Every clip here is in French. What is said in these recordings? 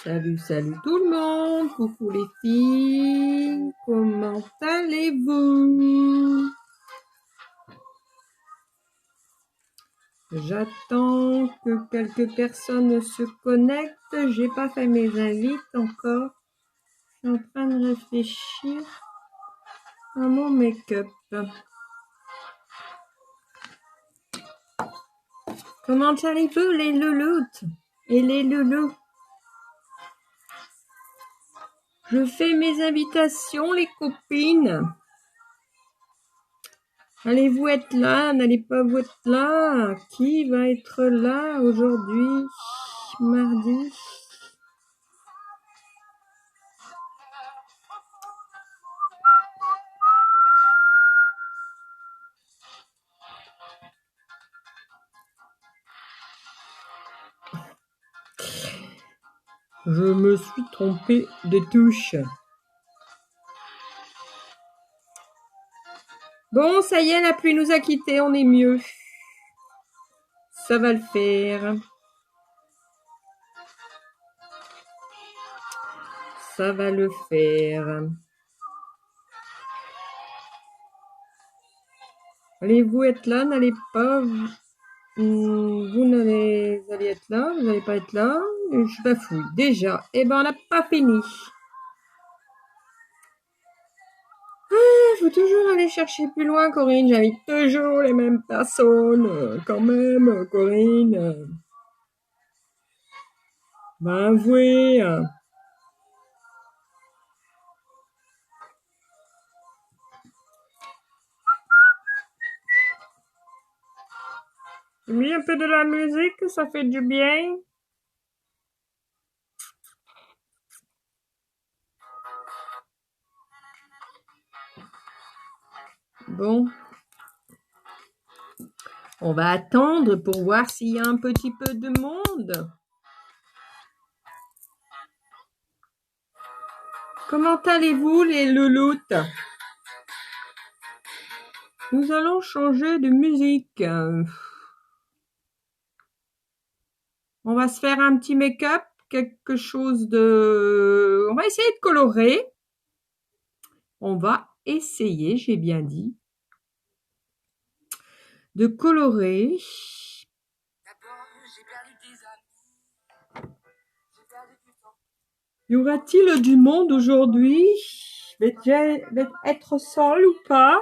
Salut, salut tout le monde, coucou les filles, comment allez-vous? J'attends que quelques personnes se connectent, j'ai pas fait mes invites encore, je suis en train de réfléchir à mon make-up. Comment allez-vous les louloutes et les loulous? Je fais mes invitations les copines. Allez-vous être là? N'allez pas vous être là? Qui va être là aujourd'hui, mardi? Je me suis trompée de touche. Bon, ça y est, la pluie nous a quittés, on est mieux. Ça va le faire. Ça va le faire. Allez-vous être là? N'allez pas. Vous n'allez être là, vous n'allez pas être là. Je bafouille. Déjà, eh ben on n'a pas fini. Faut toujours aller chercher plus loin, Corinne. J'invite toujours les mêmes personnes. Quand même, Corinne. Ben avouez. J'ai mis un peu de la musique, ça fait du bien. Bon. On va attendre pour voir s'il y a un petit peu de monde. Comment allez-vous les louloutes? Nous allons changer de musique. On va se faire un petit make-up, quelque chose de... On va essayer de colorer. On va essayer, j'ai bien dit, de colorer. Y aura-t-il du monde aujourd'hui? Vais-je être seule ou pas?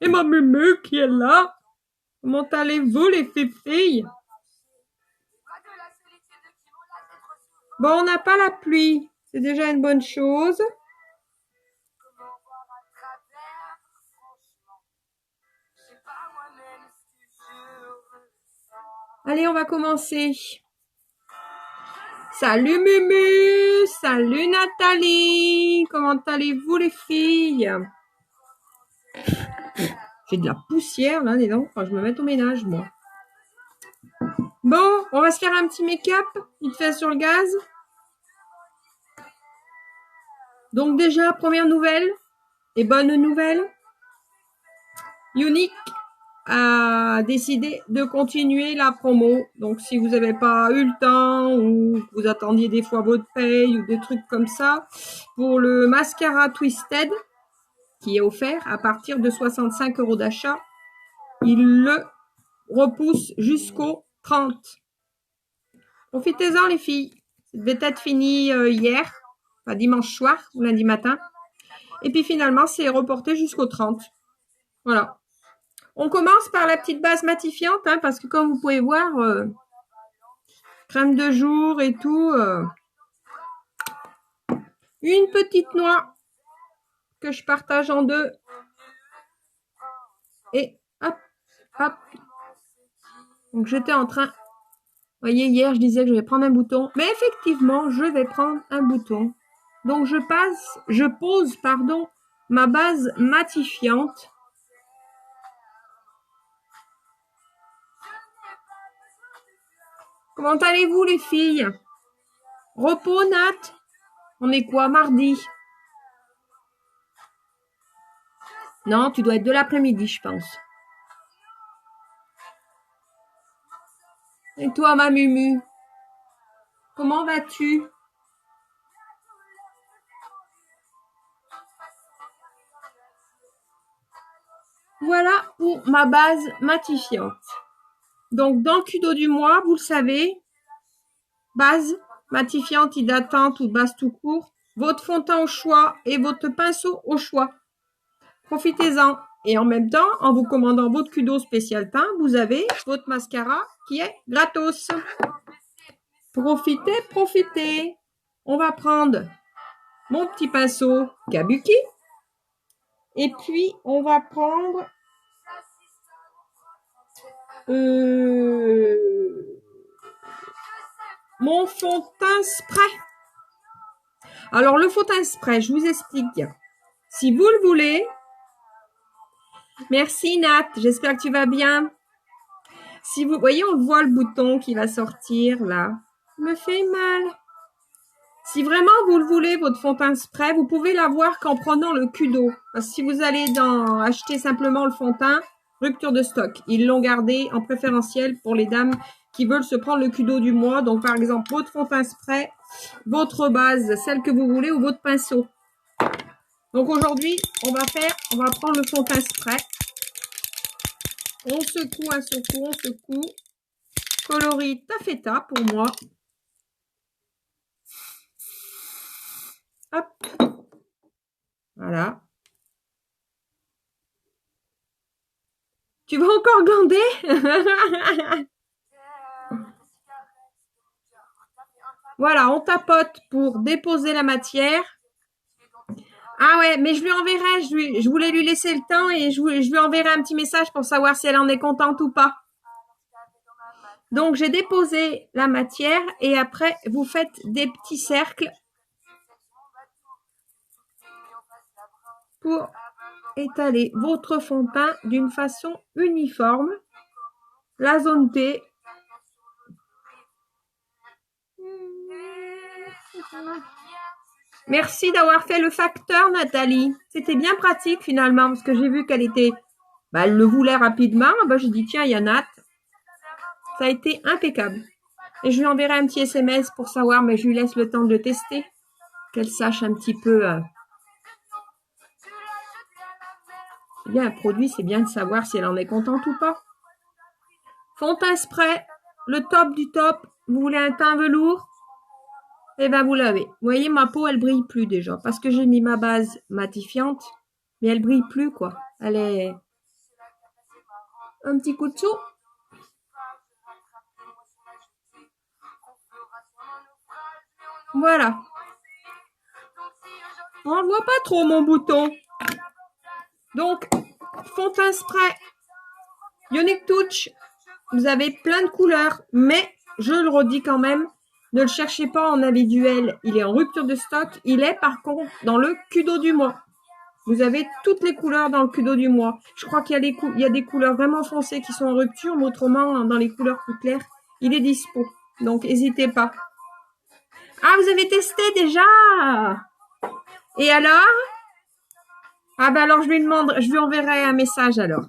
Et ma mumu qui est là? Comment allez-vous les filles? Bon, on n'a pas la pluie. C'est déjà une bonne chose. Allez, on va commencer. Salut Mumu, salut Nathalie. Comment allez-vous les filles? J'ai de la poussière là, dis donc. Enfin, je me mets au ménage moi. Bon, on va se faire un petit make-up, vite fait sur le gaz. Donc déjà, première nouvelle et bonne nouvelle. Unique a décidé de continuer la promo. Donc si vous n'avez pas eu le temps ou vous attendiez des fois votre paye ou des trucs comme ça, pour le mascara Twisted qui est offert à partir de 65 € d'achat, il le repousse jusqu'au 30. Profitez-en les filles. Ça devait être fini hier, enfin dimanche soir ou lundi matin. Et puis finalement, c'est reporté jusqu'au 30. Voilà. On commence par la petite base matifiante, hein, parce que comme vous pouvez voir, crème de jour et tout. Une petite noix que je partage en deux. Et hop, hop. Donc j'étais en train... Vous voyez, hier, je disais que je vais prendre un bouton. Mais effectivement, je vais prendre un bouton. Donc je pose ma base matifiante. Comment allez-vous les filles? Repos, Nat? On est quoi, mardi? Non, tu dois être de l'après-midi, je pense. Et toi, ma mumu? Comment vas-tu? Voilà pour ma base matifiante. Donc, dans le Kudo du mois, vous le savez, base matifiante, hydratante ou base tout court, votre fond de teint au choix et votre pinceau au choix. Profitez-en. Et en même temps, en vous commandant votre Kudo spécial teint, vous avez votre mascara qui est gratos. Profitez, profitez. On va prendre mon petit pinceau Kabuki. Et puis, on va prendre mon fond de teint spray. Alors, le fond de teint spray, je vous explique. Si vous le voulez, merci Nat, j'espère que tu vas bien. Si vous voyez, on voit le bouton qui va sortir là. Il me fait mal. Si vraiment vous le voulez, votre fond de teint spray, vous pouvez l'avoir qu'en prenant le Kudo. Parce que si vous allez acheter simplement le fond de teint, rupture de stock. Ils l'ont gardé en préférentiel pour les dames qui veulent se prendre le Kudo du mois. Donc, par exemple, votre fond de teint spray, votre base, celle que vous voulez, ou votre pinceau. Donc, aujourd'hui, on va prendre le fond de teint spray. On secoue, on secoue. Coloris taffeta pour moi. Hop. Voilà. Tu vas encore glander? Voilà, on tapote pour déposer la matière. Ah ouais, mais je lui enverrai, je voulais lui laisser le temps et je lui enverrai un petit message pour savoir si elle en est contente ou pas. Donc, j'ai déposé la matière et après, vous faites des petits cercles pour étaler votre fond de teint d'une façon uniforme. La zone T. Merci d'avoir fait le facteur, Nathalie. C'était bien pratique finalement parce que j'ai vu qu'elle était... elle le voulait rapidement. J'ai dit, tiens, il y a Nat. Ça a été impeccable. Et je lui enverrai un petit SMS pour savoir, mais je lui laisse le temps de le tester. Qu'elle sache un petit peu... C'est bien un produit, c'est bien de savoir si elle en est contente ou pas. Fond de teint spray, le top du top. Vous voulez un teint velours? Eh ben, vous l'avez. Vous voyez, ma peau, elle brille plus déjà. Parce que j'ai mis ma base matifiante. Mais elle brille plus, quoi. Elle est... Un petit coup de seau. Voilà. On ne voit pas trop mon bouton. Donc, fond de teint spray. Unique Touch. Vous avez plein de couleurs. Mais, je le redis quand même, ne le cherchez pas en individuel. Il est en rupture de stock. Il est par contre dans le Kudo du mois. Vous avez toutes les couleurs dans le Kudo du mois. Je crois qu'il y a des couleurs vraiment foncées qui sont en rupture, mais autrement, dans les couleurs plus claires, il est dispo. Donc, n'hésitez pas. Ah, vous avez testé déjà? Et alors? Ah alors je lui enverrai un message alors.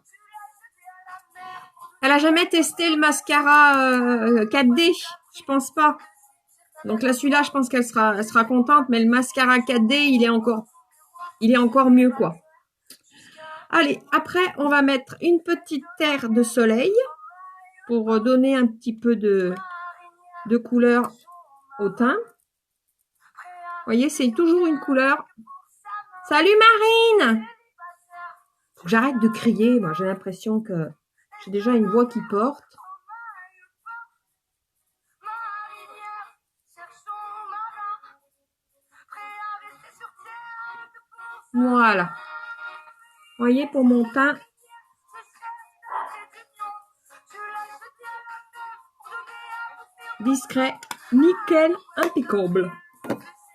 Elle a jamais testé le mascara 4D, je pense pas. Donc là, celui-là, je pense qu'elle sera contente, mais le mascara 4D, il est encore mieux, quoi. Allez, après, on va mettre une petite terre de soleil pour donner un petit peu de couleur au teint. Vous voyez, c'est toujours une couleur. Salut Marine! Faut que j'arrête de crier, moi j'ai l'impression que j'ai déjà une voix qui porte. Voilà. Vous voyez, pour mon teint. Discret, nickel, impeccable.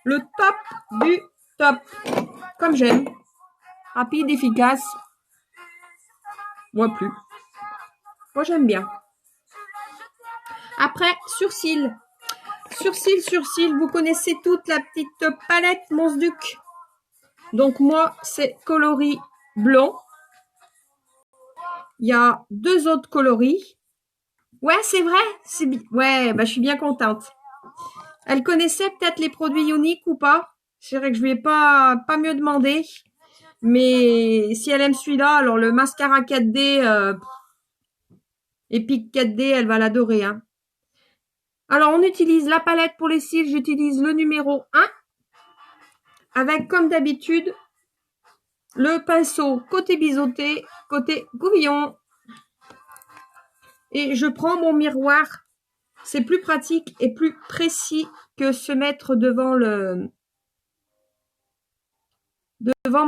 Le top du top. Comme j'aime. Rapide, efficace. Moi plus. Moi j'aime bien. Après, sourcils. Sourcils, vous connaissez toute la petite palette Monsduc. Donc moi, c'est coloris blond. Il y a 2 autres coloris. Ouais, c'est vrai. Ouais, je suis bien contente. Elle connaissait peut-être les produits Unique ou pas. C'est vrai que je lui ai pas mieux demandé. Mais si elle aime celui-là, alors le mascara 4D, Epic 4D, elle va l'adorer. Hein. Alors, on utilise la palette pour les cils. J'utilise le numéro 1. Avec, comme d'habitude, le pinceau côté biseauté, côté gouvillon. Et je prends mon miroir. C'est plus pratique et plus précis que se mettre devant la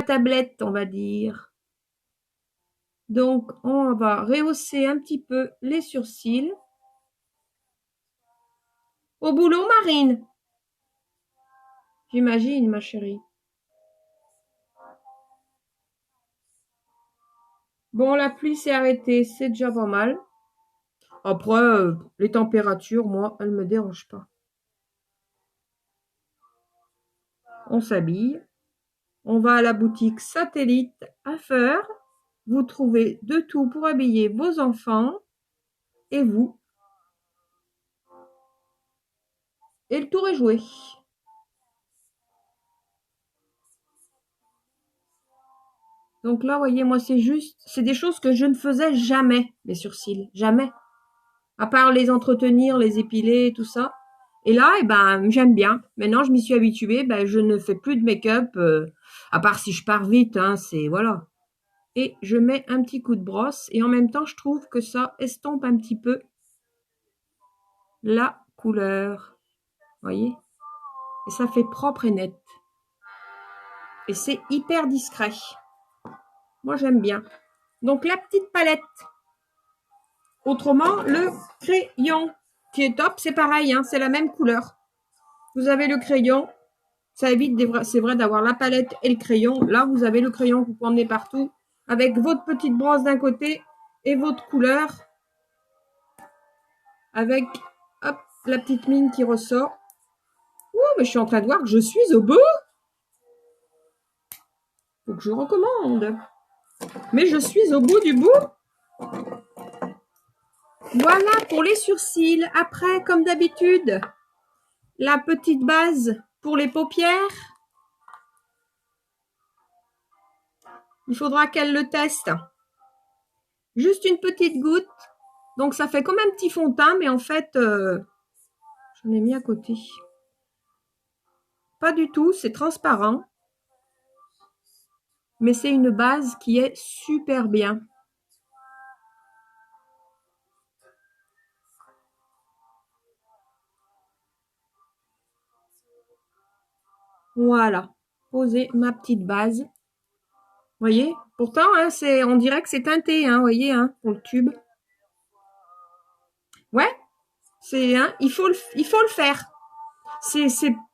tablette, on va dire. Donc, on va rehausser un petit peu les sourcils. Au boulot, Marine? J'imagine, ma chérie. Bon, la pluie s'est arrêtée, c'est déjà pas mal. Après, les températures, moi, elles me dérangent pas. On s'habille. On va à la boutique Satellite à Feur. Vous trouvez de tout pour habiller vos enfants et vous. Et le tour est joué. Donc là, voyez, moi, c'est des choses que je ne faisais jamais, mes sourcils, jamais. À part les entretenir, les épiler, tout ça. Et là, eh ben, j'aime bien. Maintenant, je m'y suis habituée, ben, je ne fais plus de make-up, à part si je pars vite, hein, c'est, voilà. Et je mets un petit coup de brosse, et en même temps, je trouve que ça estompe un petit peu la couleur. Voyez? Et ça fait propre et net. Et c'est hyper discret. Moi, j'aime bien. Donc, la petite palette. Autrement, le crayon qui est top, c'est pareil, hein, c'est la même couleur. Vous avez le crayon. Ça évite, c'est vrai, d'avoir la palette et le crayon. Là, vous avez le crayon que vous pouvez emmener partout avec votre petite brosse d'un côté et votre couleur. Avec, hop, la petite mine qui ressort. Ouh, mais je suis en train de voir que je suis au bout. Faut que je recommande. Mais je suis au bout du bout. Voilà pour les sourcils. Après, comme d'habitude, la petite base pour les paupières. Il faudra qu'elle le teste. Juste une petite goutte. Donc, ça fait comme un petit fond de teint, mais en fait, j'en ai mis à côté. Pas du tout, c'est transparent. Mais c'est une base qui est super bien. Voilà, poser ma petite base. Vous voyez? Pourtant, hein, on dirait que c'est teinté, hein, voyez, hein, pour le tube. Ouais, hein, il faut le faire.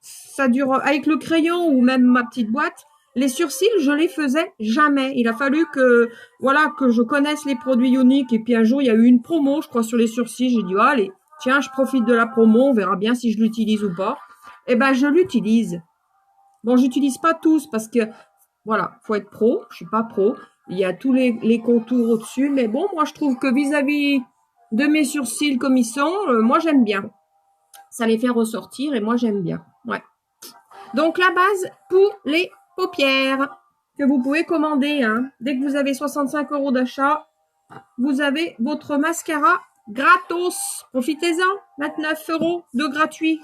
Ça dure avec le crayon ou même ma petite boîte. Les sourcils, je les faisais jamais. Il a fallu que je connaisse les produits Unique. Et puis un jour, il y a eu une promo, je crois, sur les sourcils. J'ai dit, oh, allez, tiens, je profite de la promo, on verra bien si je l'utilise ou pas. Eh ben, je l'utilise. Bon, j'utilise pas tous parce que, voilà, faut être pro. Je suis pas pro. Il y a tous les contours au-dessus. Mais bon, moi, je trouve que vis-à-vis de mes sourcils comme ils sont, moi, j'aime bien. Ça les fait ressortir et moi, j'aime bien. Ouais. Donc, la base pour les paupières que vous pouvez commander. Hein. Dès que vous avez 65 € d'achat, vous avez votre mascara gratos. Profitez-en. 29 € de gratuit.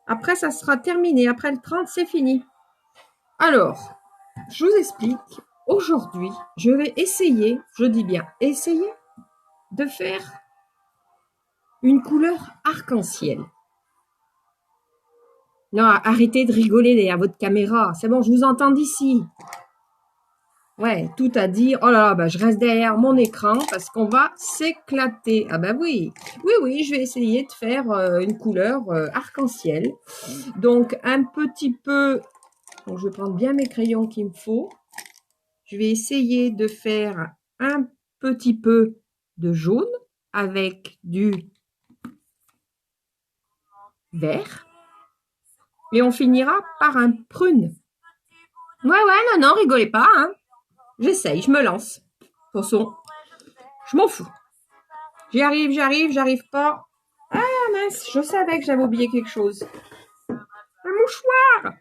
Après, ça sera terminé. Après le 30, c'est fini. Alors, je vous explique. Aujourd'hui, je vais essayer, je dis bien essayer, de faire une couleur arc-en-ciel. Non, arrêtez de rigoler derrière votre caméra. C'est bon, je vous entends d'ici. Ouais, tout à dire. Oh là là, bah, je reste derrière mon écran parce qu'on va s'éclater. Ah bah oui. Oui, je vais essayer de faire une couleur arc-en-ciel. Donc, un petit peu... Donc, je vais prendre bien mes crayons qu'il me faut. Je vais essayer de faire un petit peu de jaune avec du vert. Et on finira par un prune. Ouais, non, rigolez pas, hein. J'essaye, je me lance. De toute façon, je m'en fous. J'arrive pas. Ah mince, je savais que j'avais oublié quelque chose. mouchoir.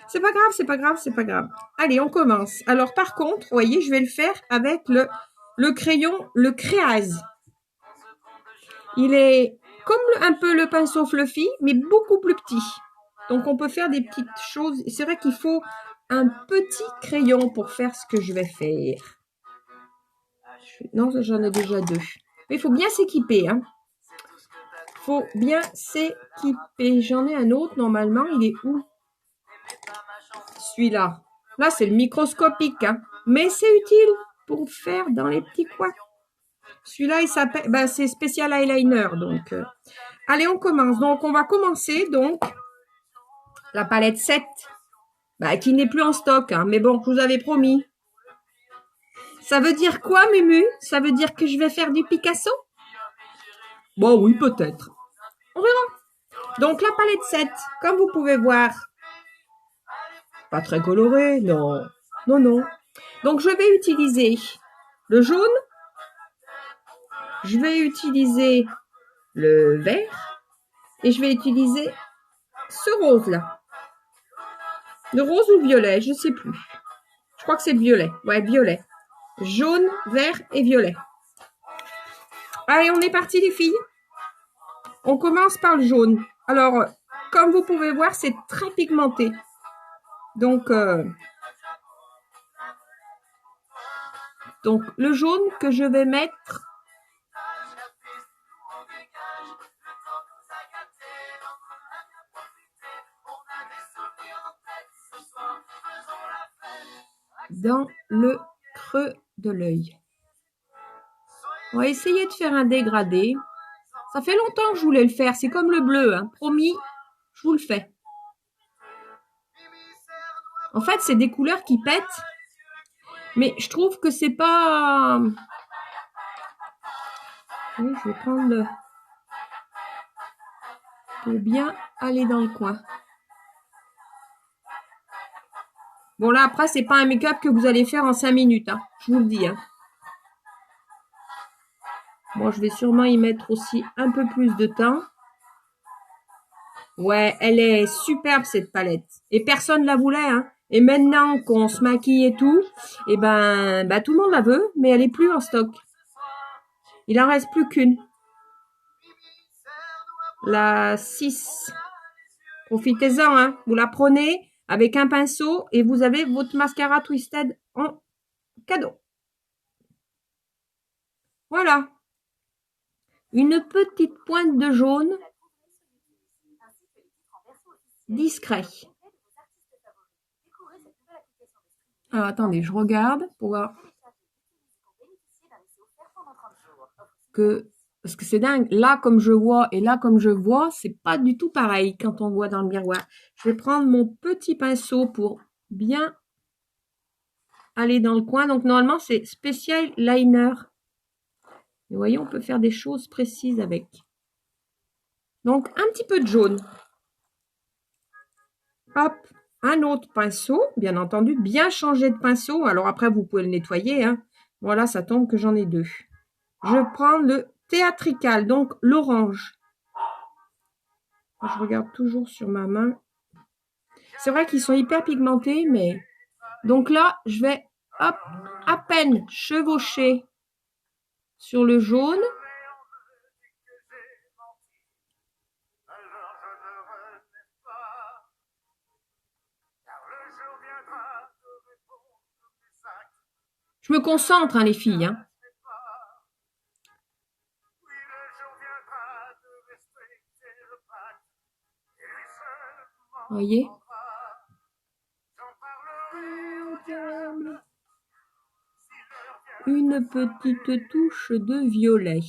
C'est pas grave, c'est pas grave, c'est pas grave. Allez, on commence. Alors, par contre, vous voyez, je vais le faire avec le crayon, le Créase. Il est comme un peu le pinceau Fluffy, mais beaucoup plus petit. Donc, on peut faire des petites choses. C'est vrai qu'il faut un petit crayon pour faire ce que je vais faire. Non, j'en ai déjà deux. Mais il faut bien s'équiper, hein. Faut bien s'équiper. J'en ai un autre, normalement. Il est où? Celui-là. Là, c'est le microscopique, hein. Mais c'est utile pour faire dans les petits coins. Celui-là, il s'appelle... Ben, c'est spécial eyeliner, donc... Allez, on commence. Donc, on va commencer, donc... La palette 7. Ben, qui n'est plus en stock, hein. Mais bon, je vous avais promis. Ça veut dire quoi, Mumu? Ça veut dire que je vais faire du Picasso? Bon, oui, peut-être. On verra. Donc, la palette 7, comme vous pouvez voir, pas très colorée, non. Non, non. Donc, je vais utiliser le jaune. Je vais utiliser le vert. Et je vais utiliser ce rose-là. Le rose ou violet, je ne sais plus. Je crois que c'est le violet. Ouais, violet. Jaune, vert et violet. Allez, on est parti, les filles. On commence par le jaune. Alors, comme vous pouvez voir, c'est très pigmenté. Donc, le jaune que je vais mettre dans le creux de l'œil. On va essayer de faire un dégradé. Ça fait longtemps que je voulais le faire. C'est comme le bleu, hein. Promis, je vous le fais. En fait, c'est des couleurs qui pètent. Mais je trouve que c'est pas... Oui, je vais prendre le... pour bien aller dans le coin. Bon, là, après, c'est pas un make-up que vous allez faire en 5 minutes. Hein. Je vous le dis. Hein. Bon, je vais sûrement y mettre aussi un peu plus de temps. Ouais, elle est superbe, cette palette. Et personne ne la voulait. Hein. Et maintenant qu'on se maquille et tout, et ben, tout le monde la veut, mais elle est plus en stock. Il en reste plus qu'une. La 6. Profitez-en, hein. Vous la prenez avec un pinceau et vous avez votre mascara Twisted en cadeau. Voilà. Une petite pointe de jaune. Discret. Alors, attendez, je regarde pour voir que... Parce que c'est dingue. Là, comme je vois et là, comme je vois, c'est pas du tout pareil quand on voit dans le miroir. Je vais prendre mon petit pinceau pour bien aller dans le coin. Donc, normalement, c'est Special Liner. Vous voyez, on peut faire des choses précises avec. Donc, un petit peu de jaune. Hop, un autre pinceau, bien entendu, bien changer de pinceau. Alors après, vous pouvez le nettoyer. Hein. Voilà, ça tombe que j'en ai deux. Je prends le théâtrical, donc l'orange. Je regarde toujours sur ma main. C'est vrai qu'ils sont hyper pigmentés, mais... Donc là, je vais, hop, à peine chevaucher sur le jaune. Je me concentre, hein, les filles. Hein. Vous voyez? Une petite touche de violet.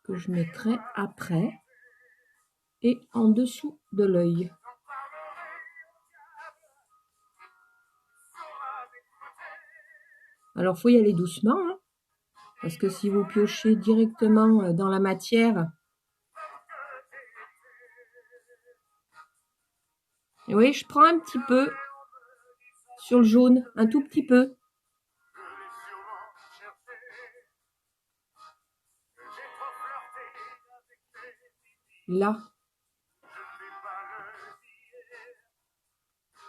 Que je mettrai après. Et en dessous de l'œil. Alors, il faut y aller doucement, hein, parce que si vous piochez directement dans la matière, vous voyez, je prends un petit peu sur le jaune, un tout petit peu. là.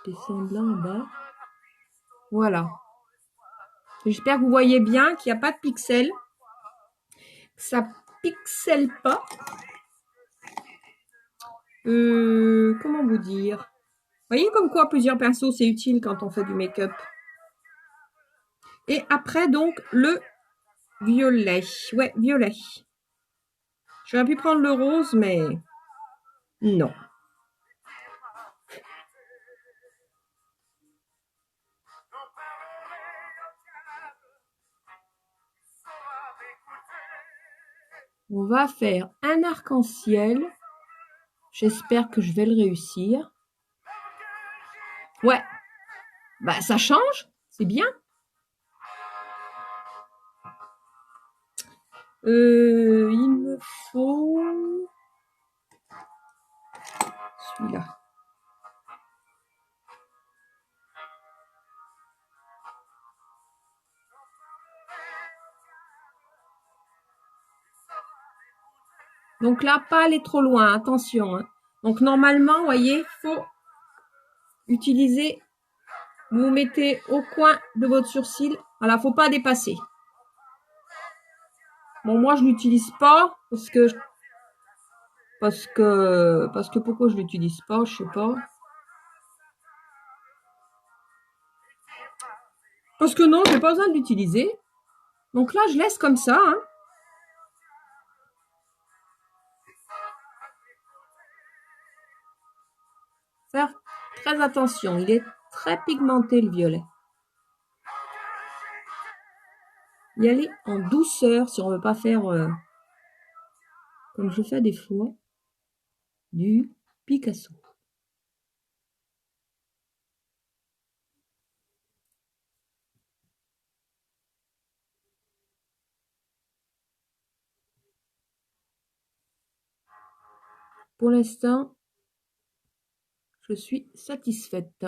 Descendant en bas. Voilà. J'espère que vous voyez bien qu'il n'y a pas de pixels. Ça pixelle pas. Comment vous dire? Vous voyez comme quoi plusieurs pinceaux, c'est utile quand on fait du make-up. Et après, donc, le violet. Ouais, violet. J'aurais pu prendre le rose, mais non. On va faire un arc-en-ciel. J'espère que je vais le réussir. Ouais. Bah, ça change. C'est bien. Il me faut celui-là. Donc là, pas aller trop loin, attention. Hein. Donc normalement, vous voyez, il faut utiliser, vous mettez au coin de votre sourcil. Voilà, faut pas dépasser. Bon, moi, je l'utilise pas parce que pourquoi je l'utilise pas, je sais pas. Parce que non, j'ai pas besoin de l'utiliser. Donc là, je laisse comme ça. Hein. Faire très attention, il est très pigmenté le violet. Y aller en douceur si on veut pas faire comme je fais des fois du Picasso. Pour l'instant, je suis satisfaite.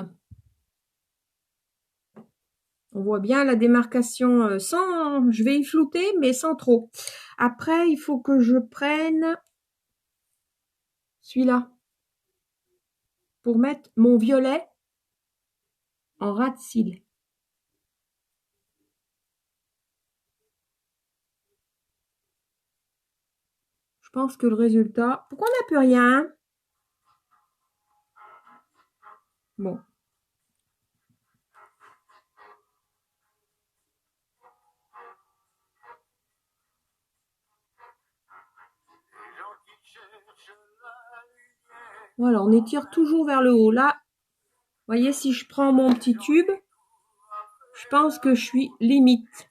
On voit bien la démarcation sans... Je vais y flouter, mais sans trop. Après, il faut que je prenne celui-là pour mettre mon violet en ras de cils. Je pense que le résultat... Pourquoi on n'a plus rien? Bon. Voilà, on étire toujours vers le haut. Là, vous voyez, si je prends mon petit tube, je pense que je suis limite.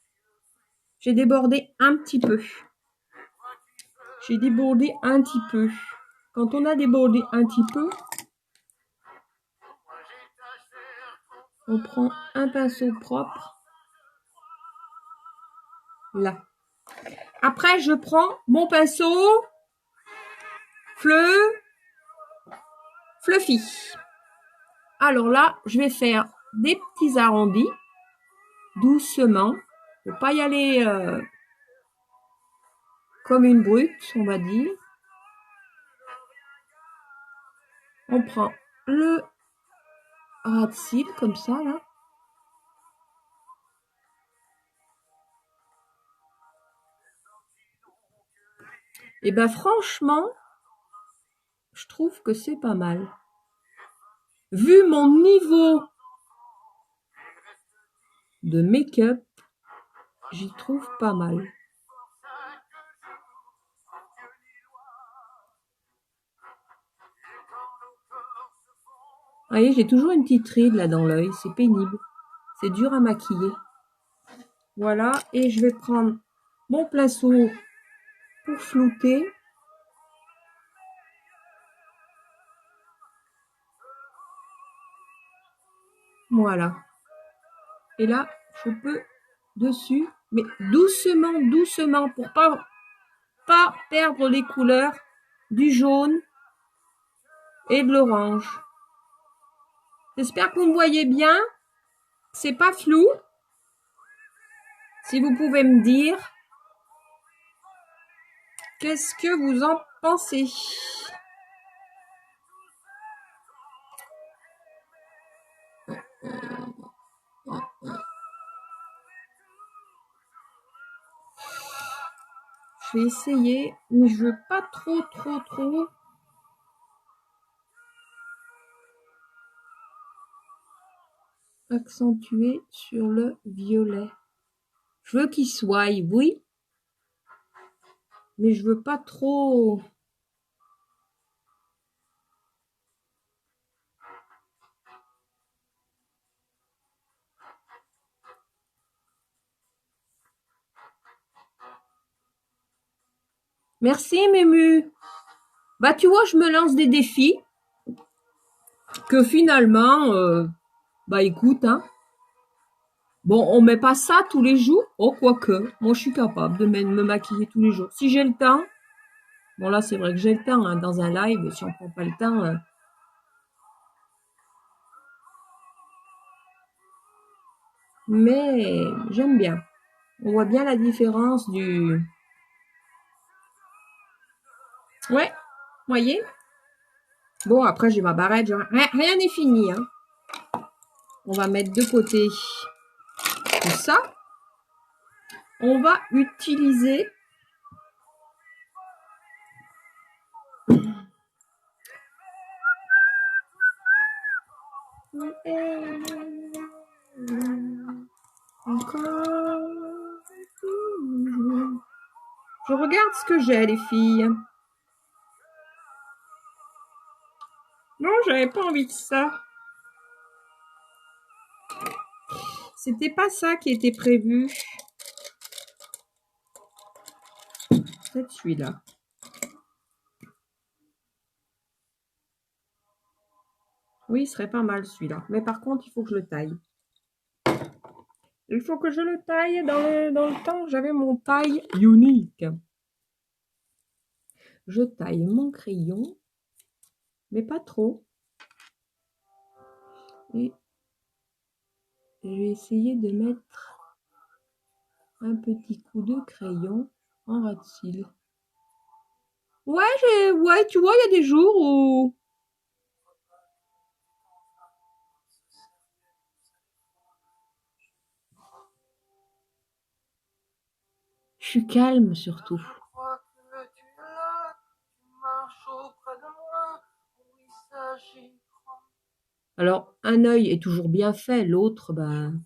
J'ai débordé un petit peu. J'ai débordé un petit peu. Quand on a débordé un petit peu, on prend un pinceau propre. Là. Après, je prends mon pinceau Fluffy. Alors là, je vais faire des petits arrondis, doucement. Il ne faut pas y aller comme une brute, on va dire. On prend le ras de cils, comme ça, là. Et ben franchement, je trouve que c'est pas mal. Vu mon niveau de make-up, j'y trouve pas mal. Vous voyez, j'ai toujours une petite ride là dans l'œil, c'est pénible. C'est dur à maquiller. Voilà, et je vais prendre mon pinceau pour flouter. Voilà. Et là, je peux dessus, mais doucement, doucement, pour pas perdre les couleurs du jaune et de l'orange. J'espère que vous me voyez bien. C'est pas flou. Si vous pouvez me dire qu'est-ce que vous en pensée. Je vais essayer, mais je veux pas trop accentuer sur le violet. Je veux qu'il soit, oui, mais je veux pas trop. Merci Mému. Bah tu vois, je me lance des défis que finalement, bah écoute, hein. Bon, on met pas ça tous les jours. Oh, quoique, moi je suis capable de me maquiller tous les jours. Si j'ai le temps, bon là c'est vrai que j'ai le temps, hein, dans un live, si on prend pas le temps. Mais j'aime bien. On voit bien la différence du... Ouais, voyez. Bon, après j'ai ma barrette, rien n'est fini, hein. On va mettre de côté tout ça. On va utiliser encore. Je regarde ce que j'ai, les filles. Non, j'avais pas envie de ça. C'était pas ça qui était prévu. Peut-être celui-là. Oui, il serait pas mal celui-là. Mais par contre, il faut que je le taille. Il faut que je le taille dans le temps. J'avais mon taille unique. Je taille mon crayon, mais pas trop. Et je vais essayer de mettre un petit coup de crayon en ras de cils. Ouais, tu vois, il y a des jours où... Je suis calme surtout. Alors, un œil est toujours bien fait, l'autre, ben...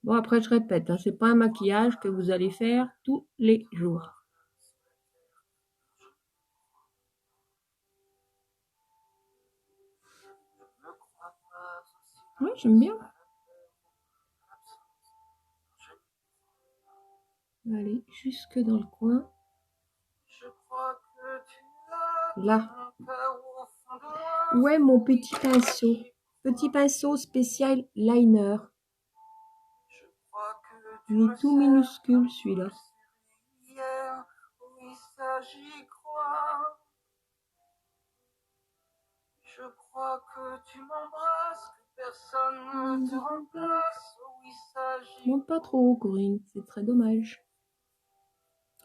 Bon, après, je répète, hein, c'est pas un maquillage que vous allez faire tous les jours. Oui, j'aime bien. Allez, jusque dans le coin. Là. Ouais, mon petit pinceau. Petit pinceau spécial liner. Il est tout minuscule, celui-là. Je crois que tu m'embrasses, que personne ne te remplace. Monte pas trop haut, Corinne, c'est très dommage.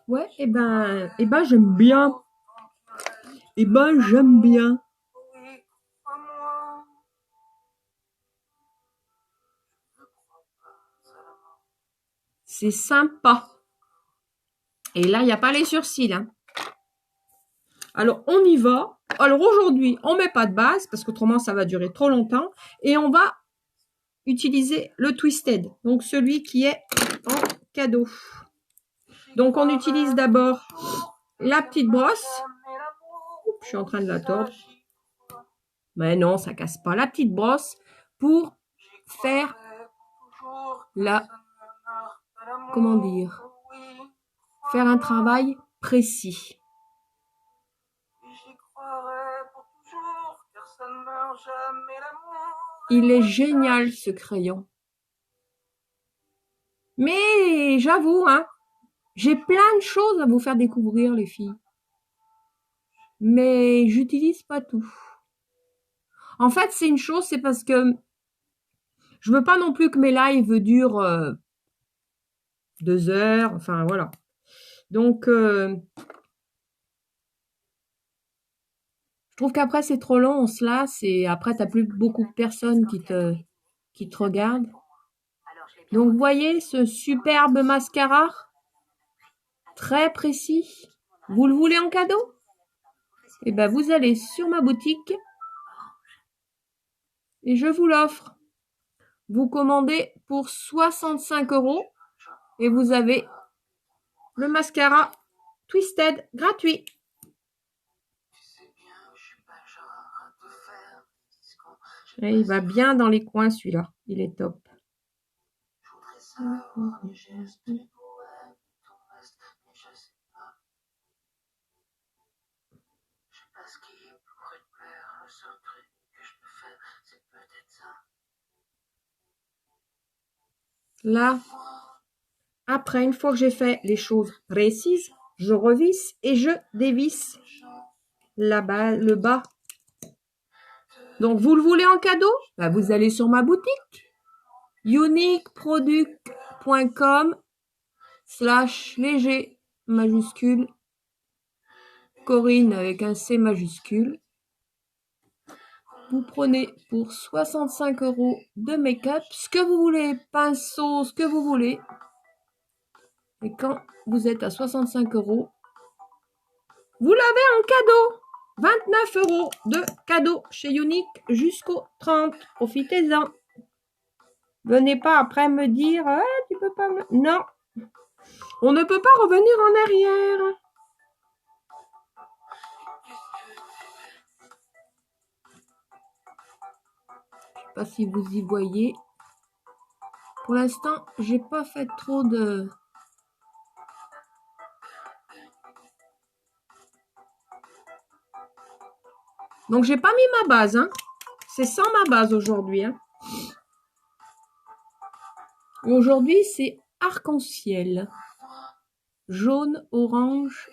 Ouais, et ben j'aime bien. Et ben j'aime bien. C'est sympa. Et là, il n'y a pas les sourcils. Hein. Alors, on y va. Alors, aujourd'hui, on ne met pas de base parce qu'autrement, ça va durer trop longtemps. Et on va utiliser le Twisted. Donc, celui qui est en cadeau. Donc, on utilise d'abord la petite brosse. Oups, je suis en train de la tordre. Mais non, ça casse pas. La petite brosse pour faire la... Comment dire? Faire un travail précis. Il est génial ce crayon. Mais j'avoue, hein, j'ai plein de choses à vous faire découvrir les filles. Mais j'utilise pas tout. En fait, c'est une chose, c'est parce que Je veux pas non plus que mes lives durent 2 heures. Enfin, voilà. Donc, je trouve qu'après, c'est trop long. On se lasse et après, t'as plus beaucoup de personnes qui te regardent. Donc, vous voyez ce superbe mascara? Très précis. Vous le voulez en cadeau? Eh ben, vous allez sur ma boutique et je vous l'offre. Vous commandez pour 65 € et vous avez le mascara Twisted gratuit. Et il va bien dans les coins celui-là. Il est top. Là, après, une fois que j'ai fait les choses précises, je revisse et je dévisse le bas. Donc, vous le voulez en cadeau? Bah, vous allez sur ma boutique uniqueproduct.com/léger majuscule Corinne avec un C majuscule. Vous prenez pour 65 € de make-up, ce que vous voulez, pinceau, ce que vous voulez. Et quand vous êtes à 65 €, vous l'avez en cadeau. 29 € de cadeau chez Unique jusqu'au 30. Profitez-en. Venez pas après me dire tu peux pas me... Non. On ne peut pas revenir en arrière. Je sais pas si vous y voyez. Pour l'instant, j'ai pas fait trop de... Donc, j'ai pas mis ma base. Hein. C'est sans ma base aujourd'hui. Hein. Aujourd'hui, c'est arc-en-ciel. Jaune, orange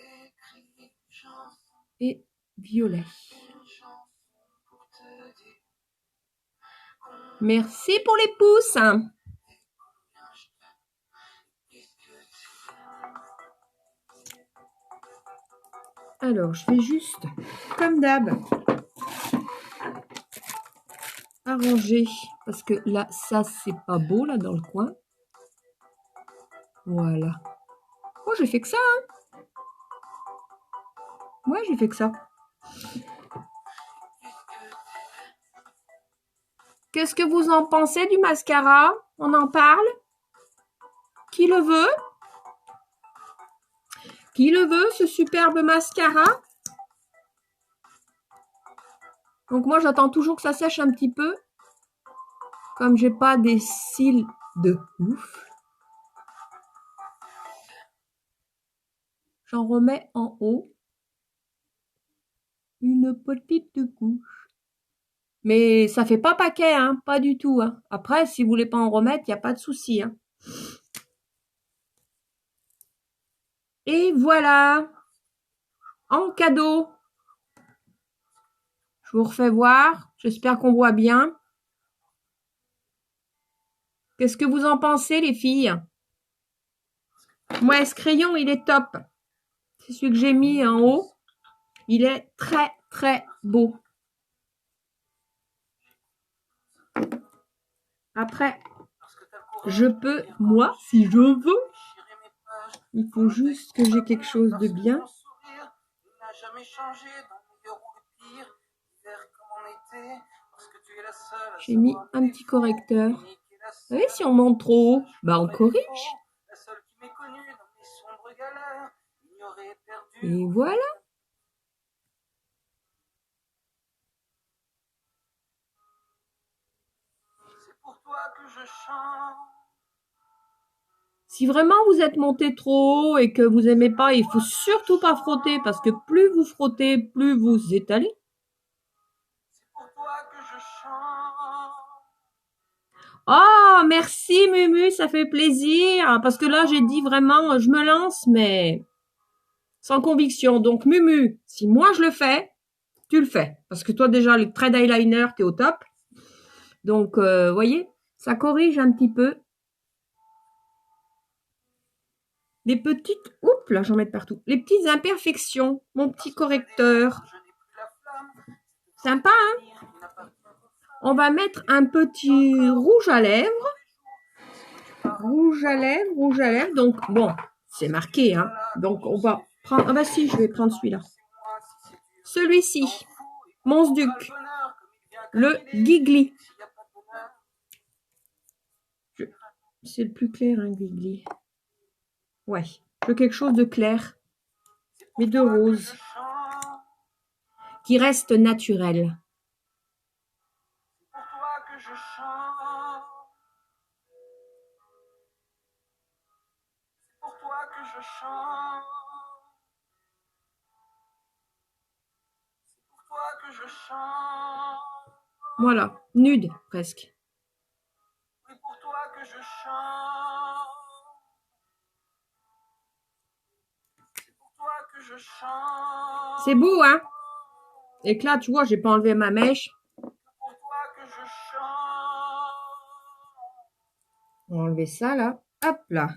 et violet. Merci pour les pouces. Alors, je vais juste, comme d'hab, arranger. Parce que là, ça, c'est pas beau, là, dans le coin. Voilà. Oh, j'ai fait que ça, hein. Ouais, j'ai fait que ça. Qu'est-ce que vous en pensez du mascara? On en parle? Qui le veut? Qui le veut, ce superbe mascara? Donc moi, j'attends toujours que ça sèche un petit peu. Comme j'ai pas des cils de ouf. J'en remets en haut. Une petite couche. Mais ça fait pas paquet, hein, pas du tout. Hein. Après, si vous voulez pas en remettre, il n'y a pas de souci. Hein. Et voilà, en cadeau. Je vous refais voir. J'espère qu'on voit bien. Qu'est-ce que vous en pensez, les filles? Moi, ce crayon, il est top. C'est celui que j'ai mis en haut. Il est très, très beau. Après, je peux, moi, si je veux, il faut juste que j'ai quelque chose de bien. J'ai mis un petit correcteur. Vous voyez, si on monte trop haut, bah on corrige. Et voilà. Si vraiment vous êtes monté trop haut et que vous aimez pas, il faut surtout pas frotter parce que plus vous frottez, plus vous étalez. Oh, merci Mumu, ça fait plaisir. Parce que là, j'ai dit vraiment, je me lance, mais sans conviction. Donc Mumu, si moi je le fais, tu le fais. Parce que toi déjà, le trade eyeliner, t'es au top. Donc, voyez. Ça corrige un petit peu. Les petites... Oups, là, j'en mets partout. Les petites imperfections. Mon petit correcteur. Sympa, hein? On va mettre un petit rouge à lèvres. Rouge à lèvres, rouge à lèvres. Donc, bon, c'est marqué, hein. Donc, on va prendre... Ah bah si, je vais prendre celui-là. Celui-ci. Mons Duc. Le Gigli. C'est le plus clair, hein, Gigli. Ouais, je veux quelque chose de clair, mais de rose, qui reste naturel. Voilà, nude presque. C'est beau, hein? Et que là, tu vois, j'ai pas enlevé ma mèche. On va enlever ça, là. Hop, là.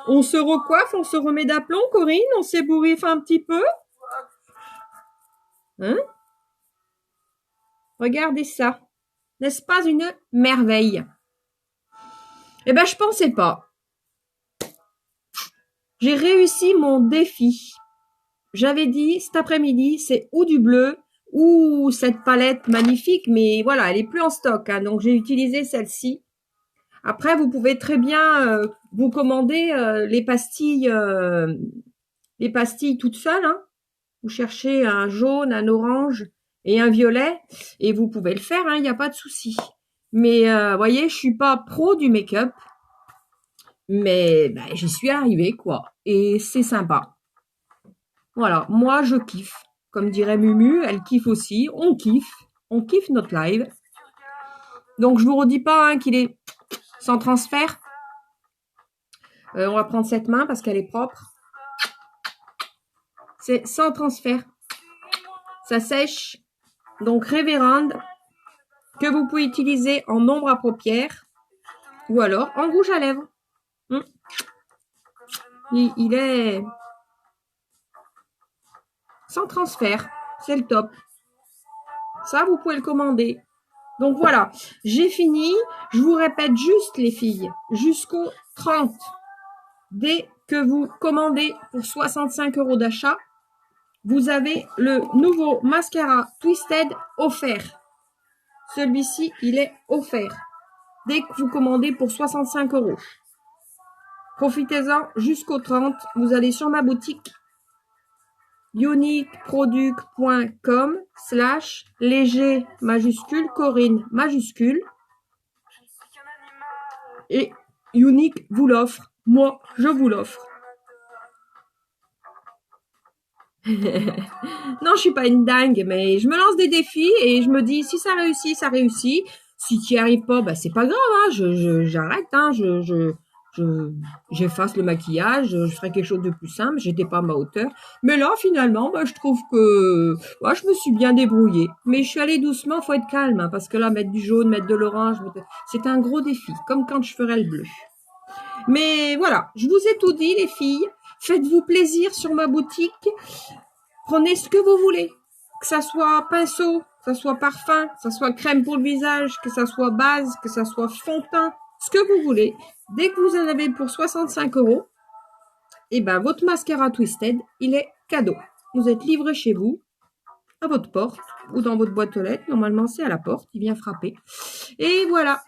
On se recoiffe, on se remet d'aplomb, Corinne? On s'ébouriffe un petit peu? Hein? Regardez ça. N'est-ce pas une merveille? Eh ben, je pensais pas. J'ai réussi mon défi. J'avais dit cet après-midi, c'est ou du bleu ou cette palette magnifique, mais voilà, elle est plus en stock, hein, donc j'ai utilisé celle-ci. Après, vous pouvez très bien vous commander les pastilles toutes seules. Hein. Vous cherchez un jaune, un orange et un violet, et vous pouvez le faire, il n'y a pas de souci. Mais voyez, je suis pas pro du make-up, mais ben, j'y suis arrivée, quoi. Et c'est sympa. Voilà, moi je kiffe. Comme dirait Mumu, elle kiffe aussi. On kiffe notre live. Donc je vous redis pas qu'il est sans transfert. On va prendre cette main parce qu'elle est propre. C'est sans transfert. Ça sèche. Donc révérende, que vous pouvez utiliser en ombre à paupières ou alors en rouge à lèvres. Il est sans transfert. C'est le top. Ça, vous pouvez le commander. Donc voilà, j'ai fini. Je vous répète juste, les filles, jusqu'au 30. Dès que vous commandez pour 65 € d'achat, vous avez le nouveau mascara Twisted offert. Celui-ci, il est offert. Dès que vous commandez pour 65 €. Profitez-en jusqu'au 30. Vous allez sur ma boutique uniqueproduct.com/léger majuscule Corinne majuscule et Unique vous l'offre. Moi, je vous l'offre. Non, je suis pas une dingue, mais je me lance des défis et je me dis si ça réussit, ça réussit. Si tu n'y arrives pas, bah c'est pas grave, hein. J'arrête, hein. J'efface le maquillage, je ferai quelque chose de plus simple. J'étais pas à ma hauteur, mais là finalement, bah je trouve que ouais, je me suis bien débrouillée. Mais je suis allée doucement, faut être calme, hein, parce que là mettre du jaune, mettre de l'orange, c'est un gros défi, comme quand je ferais le bleu. Mais voilà, je vous ai tout dit, les filles. Faites-vous plaisir sur ma boutique. Prenez ce que vous voulez. Que ça soit pinceau, que ça soit parfum, que ça soit crème pour le visage, que ça soit base, que ça soit fond de teint, ce que vous voulez. Dès que vous en avez pour 65 €, et ben votre mascara Twisted, il est cadeau. Vous êtes livré chez vous, à votre porte ou dans votre boîte aux lettres. Normalement, c'est à la porte. Il vient frapper. Et voilà.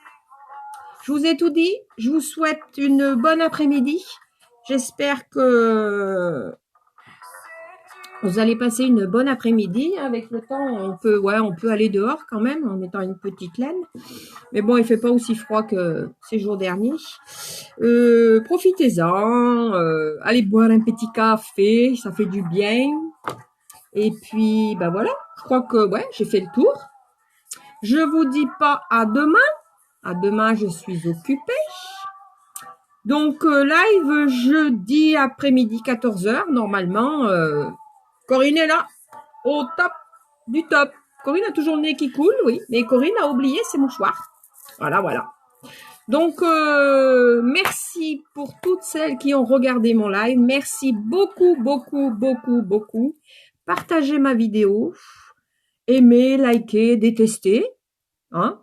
Je vous ai tout dit. Je vous souhaite une bonne après-midi. J'espère que vous allez passer une bonne après-midi. Avec le temps, on peut aller dehors quand même en mettant une petite laine. Mais bon, il fait pas aussi froid que ces jours derniers. Profitez-en. Allez boire un petit café, ça fait du bien. Et puis, ben voilà. Je crois que j'ai fait le tour. Je vous dis pas à demain. À demain, je suis occupée. Donc, live jeudi après-midi 14 h. Normalement, Corinne est là, au top du top. Corinne a toujours le nez qui coule, oui. Mais Corinne a oublié ses mouchoirs. Voilà, voilà. Donc, merci pour toutes celles qui ont regardé mon live. Merci beaucoup, beaucoup, beaucoup, beaucoup. Partagez ma vidéo. Aimez, likez, détestez. Hein,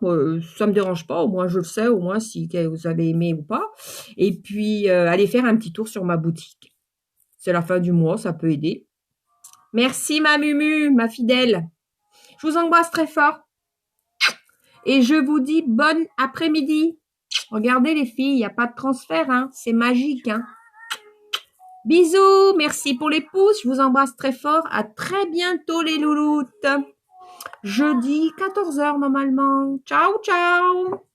ça me dérange pas, au moins je le sais, au moins si vous avez aimé ou pas. Et puis, allez faire un petit tour sur ma boutique. C'est la fin du mois, ça peut aider. Merci ma Mumu, ma fidèle. Je vous embrasse très fort. Et je vous dis bon après-midi. Regardez les filles, il n'y a pas de transfert, hein, c'est magique. Hein. Bisous, merci pour les pouces, je vous embrasse très fort. À très bientôt les louloutes. Jeudi 14h normalement. Ciao, ciao.